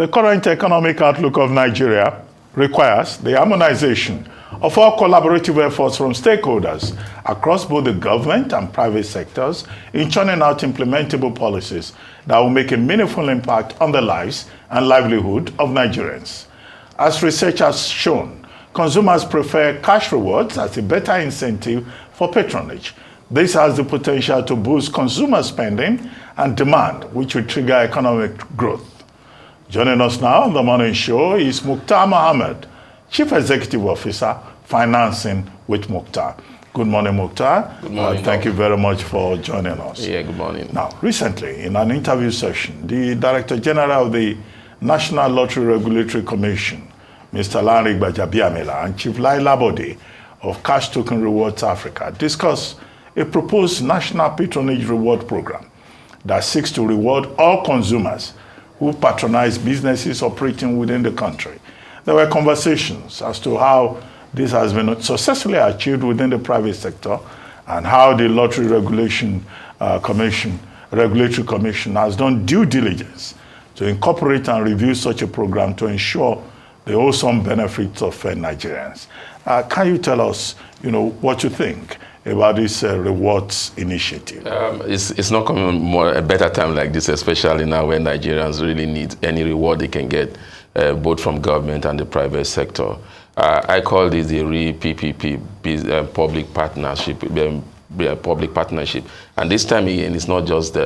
The current economic outlook of Nigeria requires the harmonization of all collaborative efforts from stakeholders across both the government and private sectors in churning out implementable policies that will make a meaningful impact on the lives and livelihood of Nigerians. As research has shown, consumers prefer cash rewards as a better incentive for patronage. This has the potential to boost consumer spending and demand, which will trigger economic growth. Joining us now on the morning show is Muktar Muhammed, Chief Executive Officer, Financing with Muktar. Good morning, Muktar. Good morning. Thank you very much for joining us. Yeah, good morning. Now, recently, in an interview session, the Director General of the National Lottery Regulatory Commission, Mr. Lanre Gbajabiamila, and Chief Lai Labode of Cash Token Rewards Africa discussed a proposed national patronage reward program that seeks to reward all consumers who patronize businesses operating within the country. There were conversations as to how this has been successfully achieved within the private sector and how the Lottery Regulatory Commission has done due diligence to incorporate and review such a program to ensure the wholesome benefits of Nigerians. Can you tell us, what you think about this rewards initiative? It's not coming a better time like this, especially now when Nigerians really need any reward they can get, both from government and the private sector. I call this the real PPP, public partnership, and this time again, it's not just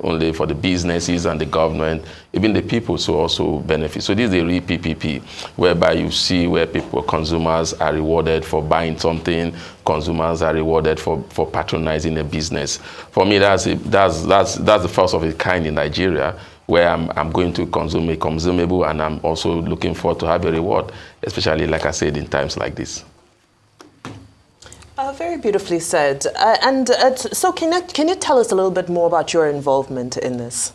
only for the businesses and the government, even the people so also benefit. So this is the real PPP, whereby you see where consumers are rewarded for buying something, consumers are rewarded for patronizing a business. For me, that's the first of its kind in Nigeria, where I'm going to consume a consumable, and I'm also looking forward to have a reward, especially, like I said, in times like this. Very beautifully said. So can you tell us a little bit more about your involvement in this?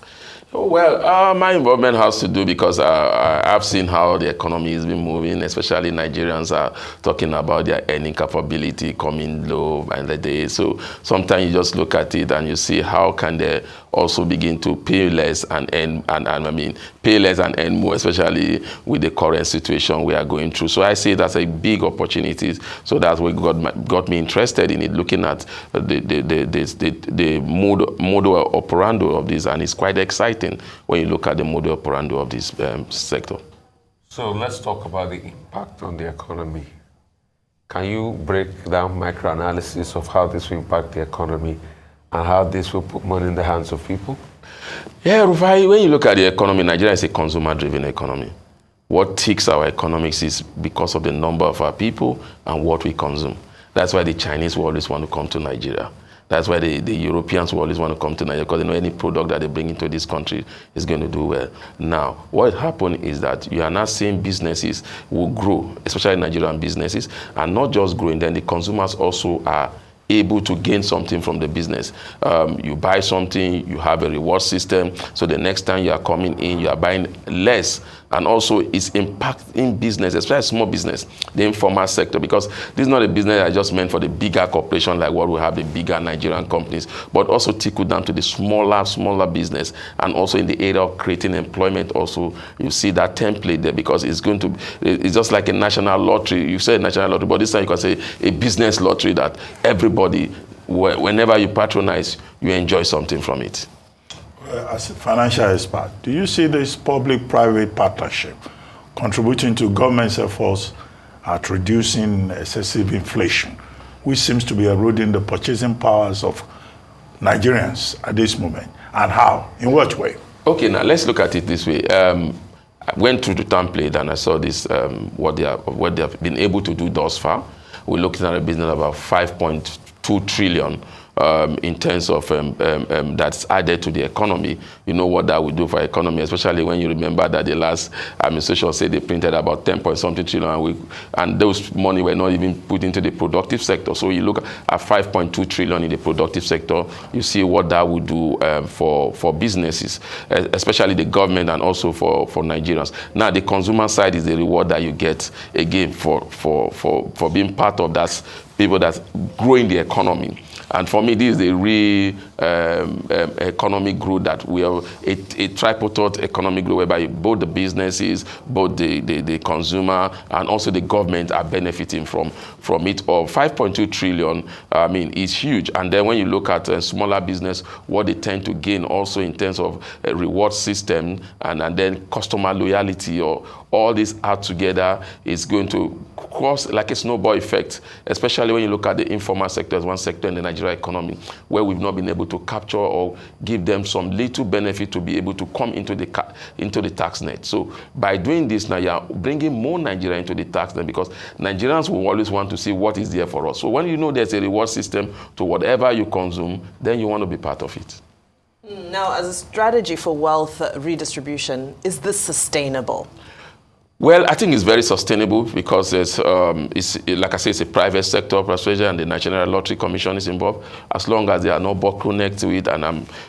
Well, my involvement has to do because I've seen how the economy has been moving, especially Nigerians are talking about their earning capability coming low by the day. So sometimes you just look at it and you see how can they also begin to pay less and pay less and earn more, especially with the current situation we are going through. So I see that's a big opportunity. So that's what got me interested in it, looking at the modus operandi of this, and it's quite exciting when you look at the modus operandi of this sector. So let's talk about the impact on the economy. Can you break down microanalysis of how this will impact the economy and how this will put money in the hands of people? Yeah, Rufai, when you look at the economy, Nigeria is a consumer-driven economy. What ticks our economics is because of the number of our people and what we consume. That's why the Chinese will always want to come to Nigeria. That's why the Europeans will always want to come to Nigeria, because they know any product that they bring into this country is going to do well. Now, what happened is that you are now seeing businesses will grow, especially Nigerian businesses, and not just growing, then the consumers also are able to gain something from the business. You buy something, you have a reward system, so the next time you are coming in, you are buying less. And also it's impacting business, especially small business, the informal sector, because this is not a business that just meant for the bigger corporation like what we have, the bigger Nigerian companies, but also trickle down to the smaller business. And also in the area of creating employment also, you see that template there, because it's just like a national lottery. You say national lottery, but this time you can say a business lottery that everybody, whenever you patronize, you enjoy something from it. As a financial expert, do you see this public-private partnership contributing to government's efforts at reducing excessive inflation, which seems to be eroding the purchasing powers of Nigerians at this moment? And how? In what way? Okay, now let's look at it this way. I went through the template and I saw this, what they have been able to do thus far. We're looking at a business of about 5.2 trillion. In terms of that's added to the economy. You know what that would do for the economy, especially when you remember that the last administration said they printed about 10-point-something trillion, and those money were not even put into the productive sector. So you look at 5.2 trillion in the productive sector, you see what that would do for businesses, especially the government, and also for Nigerians. Now the consumer side is the reward that you get again for being part of that people that's growing the economy. And for me, this is the real economic growth that we have, a tripartite economic growth whereby both the businesses, both the consumer, and also the government are benefiting from it. Or 5.2 trillion, I mean, is huge. And then when you look at smaller business, what they tend to gain also in terms of a reward system and then customer loyalty, or all this add together is going to cause like a snowball effect, especially when you look at the informal sector as one sector in the Nigerian economy where we've not been able to capture or give them some little benefit to be able to come into the tax net. So by doing this now, you're bringing more Nigeria into the tax net, because Nigerians will always want to see what is there for us. So when you know there's a reward system to whatever you consume, then you want to be part of it. Now, as a strategy for wealth redistribution, is this sustainable? Well, I think it's very sustainable because it's like I say, it's a private sector persuasion, and the National Lottery Commission is involved. As long as there are no bottleneck to it, and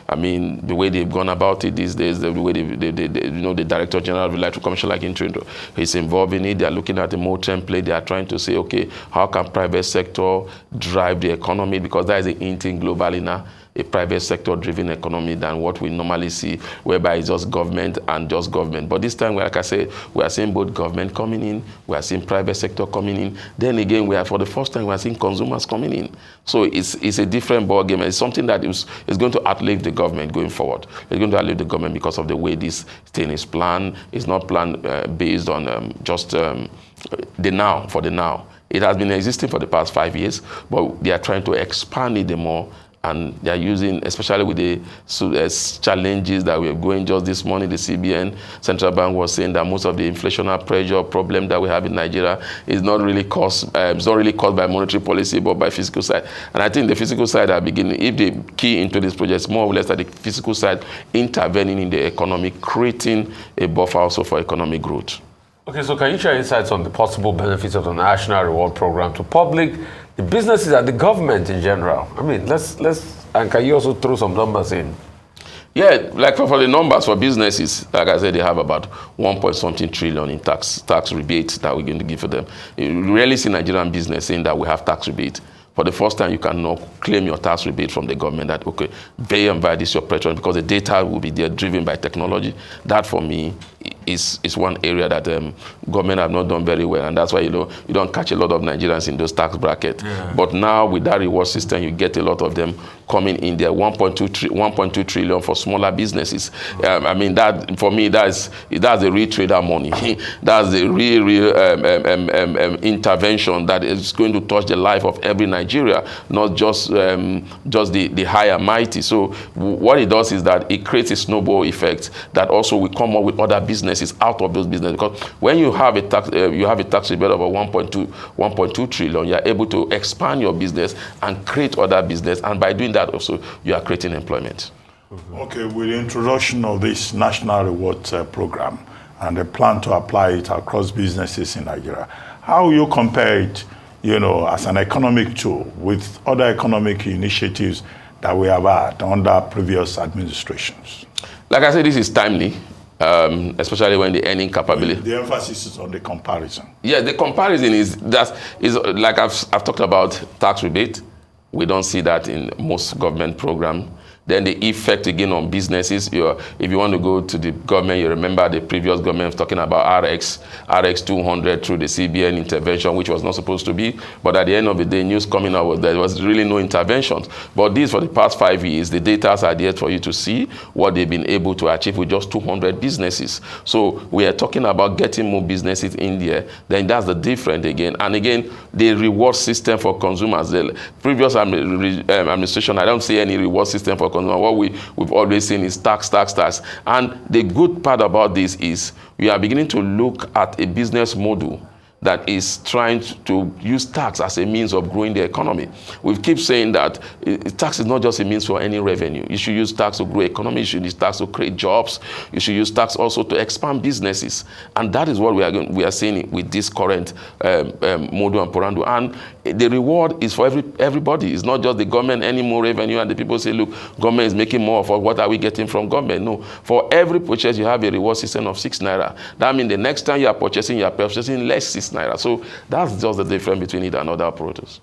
I mean the way they've gone about it these days, the way the Director General of the Lottery Commission, like Intrindo, is involved in it. They are looking at the more template. They are trying to say, okay, how can private sector drive the economy, because that is the in thing globally now. A private sector driven economy than what we normally see, whereby it's just government and just government. But this time, like I said, we are seeing both government coming in, we are seeing private sector coming in. Then again, for the first time, we are seeing consumers coming in. So it's a different ball game. It's something that is going to outlive the government going forward. It's going to outlive the government because of the way this thing is planned. It's not planned based on just the now, for the now. It has been existing for the past 5 years, but they are trying to expand it more. And they are using, especially with the challenges that we are going just this morning, the CBN, Central Bank was saying that most of the inflationary pressure problem that we have in Nigeria is not really caused by monetary policy, but by fiscal side. And I think the fiscal side are beginning, if they key into this project, more or less that the fiscal side intervening in the economy, creating a buffer also for economic growth. Okay, so can you share insights on the possible benefits of the National Reward Program to public, the businesses, and the government in general? I mean, and can you also throw some numbers in? Yeah, like for the numbers for businesses, like I said, they have about 1.something trillion in tax rebates that we're going to give for them. You rarely see Nigerian business saying that we have tax rebate. For the first time, you cannot claim your tax rebate from the government that, okay, pay and buy this your petrol, because the data will be there driven by technology. That, for me, is one area that government have not done very well. And that's why, you don't catch a lot of Nigerians in those tax brackets. Yeah. But now, with that reward system, you get a lot of them coming in there, 1.2 trillion for smaller businesses. I mean, that, for me, that's the real trader money. That's the real intervention that is going to touch the life of every Nigeria, not just the high and mighty. So what it does is that it creates a snowball effect that also will come up with other businesses out of those businesses. Because when you have a tax rebate of 1.2 trillion, you are able to expand your business and create other business, and by doing that also you are creating employment. Okay, with the introduction of this National Rewards Program and the plan to apply it across businesses in Nigeria, how will you compare it, as an economic tool with other economic initiatives that we have had under previous administrations? Like I said, this is timely, especially when the earning capability. The emphasis is on the comparison. Yeah, the comparison is like I've talked about tax rebate. We don't see that in most government programs. Then the effect again on businesses. If you want to go to the government, you remember the previous government was talking about RX 200 through the CBN intervention, which was not supposed to be. But at the end of the day, news coming out was there was really no interventions. But these, for the past 5 years, the data are there for you to see what they've been able to achieve with just 200 businesses. So we are talking about getting more businesses in there. Then that's the difference again. And again, the reward system for consumers. The previous administration, I don't see any reward system for consumers. What we've always seen is tax. And the good part about this is we are beginning to look at a business model that is trying to use tax as a means of growing the economy. We keep saying that tax is not just a means for any revenue. You should use tax to grow economy. You should use tax to create jobs. You should use tax also to expand businesses. And that is what we are seeing with this current model and porando. And the reward is for everybody. It's not just the government any more revenue and the people say, look, government is making more of what are we getting from government? No. For every purchase, you have a reward system of 6 naira. That means the next time you are purchasing less 6 naira. So that's just the difference between it and other products.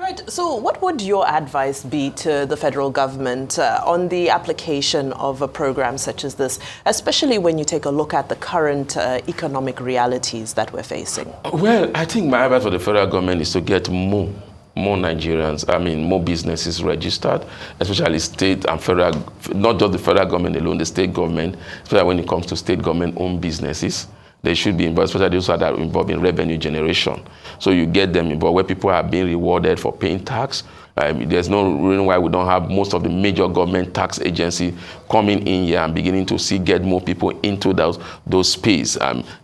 Right. So what would your advice be to the federal government on the application of a program such as this, especially when you take a look at the current economic realities that we're facing? Well, I think my advice for the federal government is to get more Nigerians, more businesses registered, especially state and federal, not just the federal government alone, the state government, especially when it comes to state government-owned businesses. They should be involved, especially those that are involved in revenue generation. So you get them involved where people are being rewarded for paying tax. There's no reason why we don't have most of the major government tax agencies coming in here and beginning to get more people into those space,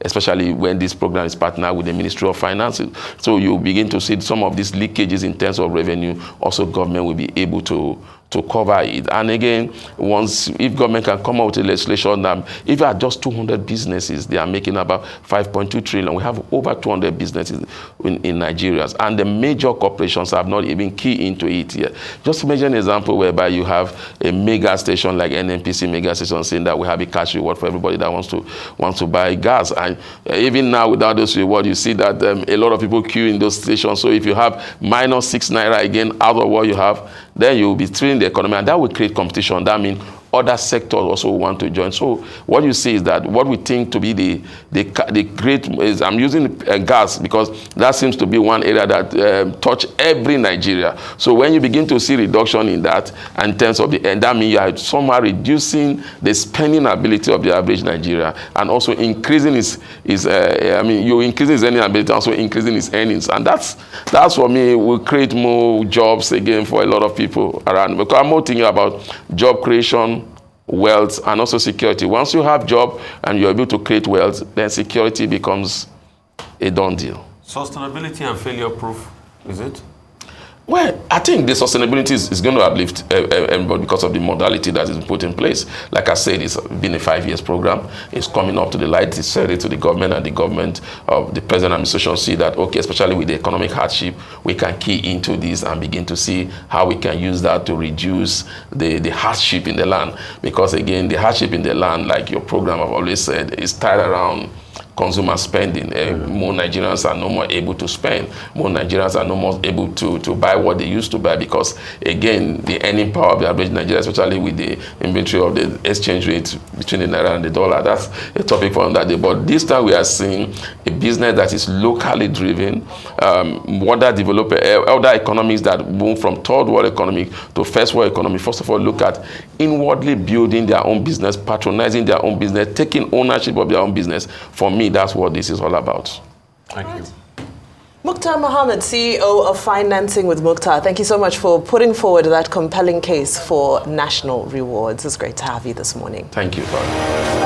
especially when this program is partnered with the Ministry of Finance. So you begin to see some of these leakages in terms of revenue. Also, government will be able to cover it. And again, if government can come out with a legislation that if you are just 200 businesses, they are making about 5.2 trillion. We have over 200 businesses in Nigeria, and the major corporations have not even keyed into it yet. Just to mention an example whereby you have a mega station like NNPC mega station saying that we have a cash reward for everybody that wants to buy gas. And even now, without those rewards, you see that a lot of people queue in those stations. So if you have minus 6 naira again out of what you have, then you will be treating the economy, and that will create competition. That means other sectors also want to join. So what you see is that what we think to be the great is, I'm using gas because that seems to be one area that touch every Nigeria. So when you begin to see reduction in that, and in terms of and that means you are somehow reducing the spending ability of the average Nigeria, and also increasing you're increasing his earning ability, also increasing his earnings, and that's for me will create more jobs again for a lot of people around. Because I'm more thinking about job creation, wealth, and also security. Once you have job and you're able to create wealth, then security becomes a done deal. Sustainability and failure proof, is it? Well, I think the sustainability is going to uplift everybody because of the modality that is put in place. Like I said, it's been a 5 years program. It's coming up to the light. It's said it to the government, and the government of the present administration see that, okay, especially with the economic hardship, we can key into this and begin to see how we can use that to reduce the hardship in the land. Because again, the hardship in the land, like your program I've always said, is tied around consumer spending. More Nigerians are no more able to spend. More Nigerians are no more able to buy what they used to buy, because again, the earning power of the average Nigerian, especially with the inventory of the exchange rate between the naira and the dollar, that's a topic for another day. But this time we are seeing a business that is locally driven, other economies that move from third world economy to first world economy. First of all, look at inwardly building their own business, patronizing their own business, taking ownership of their own business. For me, that's what this is all about. Thank you. Muktar Muhammed, CEO of Financing with Muktar, thank you so much for putting forward that compelling case for national rewards. It's great to have you this morning. Thank you, Father.